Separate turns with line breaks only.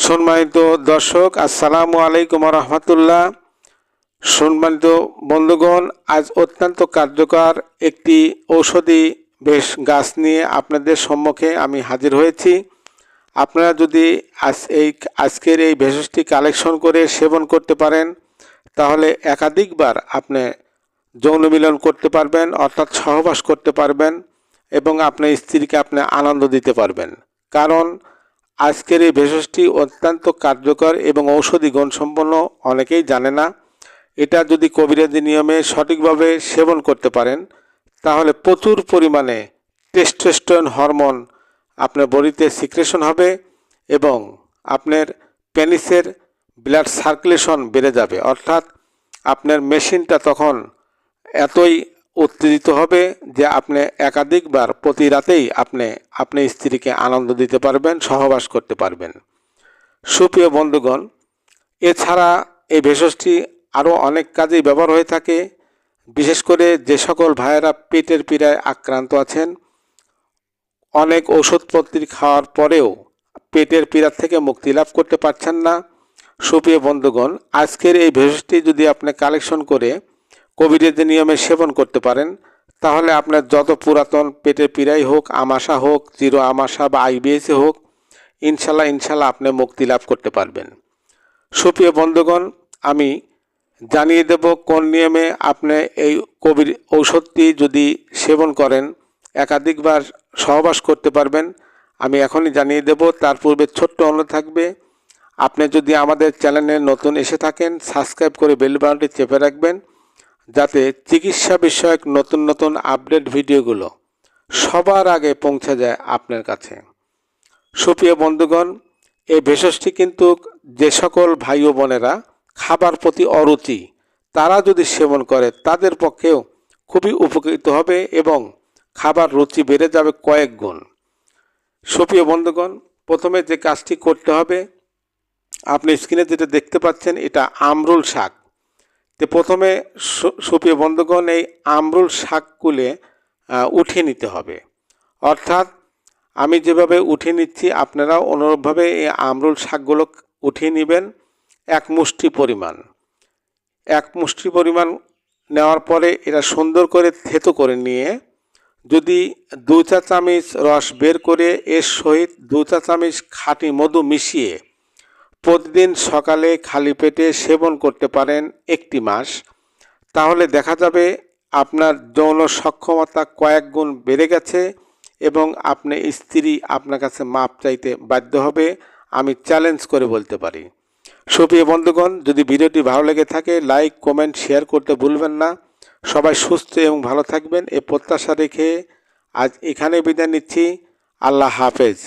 সম্মানিত দর্শক, আসসালামু আলাইকুম রহমতুল্লাহ। সম্মানিত বন্ধুগণ, আজ অত্যন্ত কার্যকর একটি ঔষধি গাছ নিয়ে আপনাদের সম্মুখে আমি হাজির হয়েছি। আপনারা যদি আজকের এই ভেষজটি কালেকশন করে সেবন করতে পারেন, তাহলে একাধিকবার আপনি যৌন মিলন করতে পারবেন, অর্থাৎ সহবাস করতে পারবেন এবং আপনার স্ত্রীকে আপনি আনন্দ দিতে পারবেন। কারণ আজকের এই ভেষজটি অত্যন্ত কার্যকর এবং ঔষধি গুণসম্পন্ন, অনেকেই জানে না। এটা যদি কবিরাজি নিয়মে সঠিকভাবে সেবন করতে পারেন, তাহলে প্রচুর পরিমাণে টেস্টোস্টেরন হরমোন আপনার বডিতে সিক্রেশন হবে এবং আপনার পেনিসের ব্লাড সার্কুলেশন বেড়ে যাবে। অর্থাৎ আপনার মেশিনটা তখন এতই উত্তেজিত হবে যে আপনি একাধিকবার প্রতি রাতেই আপনার স্ত্রীকে আনন্দ দিতে পারবেন, সহবাস করতে পারবেন। সুপ্রিয় বন্ধুগণ, এছাড়া এই ভেষজটি আরও অনেক কাজেই ব্যবহার হয়ে থাকে। বিশেষ করে যে সকল ভাইয়েরা পেটের পীড়ায় আক্রান্ত আছেন, অনেক ওষুধপত্র খাওয়ার পরেও পেটের পীড়া থেকে মুক্তি লাভ করতে পারছেন না, সুপ্রিয় বন্ধুগণ, আজকের এই ভেষজটি যদি আপনি কালেকশন করে কবিরাজি নিয়মে সেবন করতে পারেন, তাহলে আপনার যত পুরাতন পেটের পীড়াই হোক, আমাশা হোক, চির আমাশা বা আইবিএসে হোক, ইনশাল্লাহ আপনি মুক্তি লাভ করতে পারবেন। সুপ্রিয় বন্ধুগণ, আমি জানিয়ে দেব কোন নিয়মে আপনি এই ঔষধটি যদি সেবন করেন একাধিকবার সহবাস করতে পারবেন। আমি এখনই জানিয়ে দেব। তার পূর্বে ছোট্ট অনুরোধ থাকবে, আপনি যদি আমাদের চ্যানেলে নতুন এসে থাকেন, সাবস্ক্রাইব করে বেল বাটনটি চেপে রাখবেন, যাতে চিকিৎসা বিষয়ক নতুন আপডেট ভিডিওগুলো সবার আগে পৌঁছে যায় আপনার কাছে। সুপ্রিয় বন্ধুগণ, এই ভেষজটি কিন্তু যে সকল ভাই ও বোনেরা খাবার প্রতি অরুচি, তারা যদি সেবন করে তাদের পক্ষেও খুবই উপকৃত হবে এবং খাবার রুচি বেড়ে যাবে কয়েক গুণ। সুপ্রিয় বন্ধুগণ, প্রথমে যে কাজটি করতে হবে, আপনি স্ক্রিনে যেটা দেখতে পাচ্ছেন, এটা আমরুল শাক। তো প্রথমে সুপ্রিয় বন্ধুগণ, এই আমরুল শাকগুলো উঠিয়ে নিতে হবে। অর্থাৎ আমি যেভাবে উঠিয়ে নিচ্ছি, আপনারাও অনুরূপভাবে এই আমরুল শাকগুলো উঠিয়ে নেবেন। এক মুষ্টি পরিমাণ নেওয়ার পরে এটা সুন্দর করে থেতো করে নিয়ে, যদি 2 চা চামচ রস বের করে এর সহিত 2 চা চামচ খাঁটি মধু মিশিয়ে প্রতিদিন সকালে খালি পেটে সেবন করতে পারেন 1 মাস, তাহলে দেখা যাবে আপনার যৌন সক্ষমতা কয়েক গুণ বেড়ে গেছে এবং আপনার স্ত্রী আপনার কাছে মাপ চাইতে বাধ্য হবে, আমি চ্যালেঞ্জ করে বলতে পারি। সুপ্রিয় বন্ধুগণ, যদি ভিডিওটি ভালো লেগে থাকে, লাইক, কমেন্ট, শেয়ার করতে ভুলবেন না। সবাই সুস্থ এবং ভালো থাকবেন, এ প্রত্যাশা রেখে আজ এখানে বিদায় নিচ্ছি। আল্লাহ হাফেজ।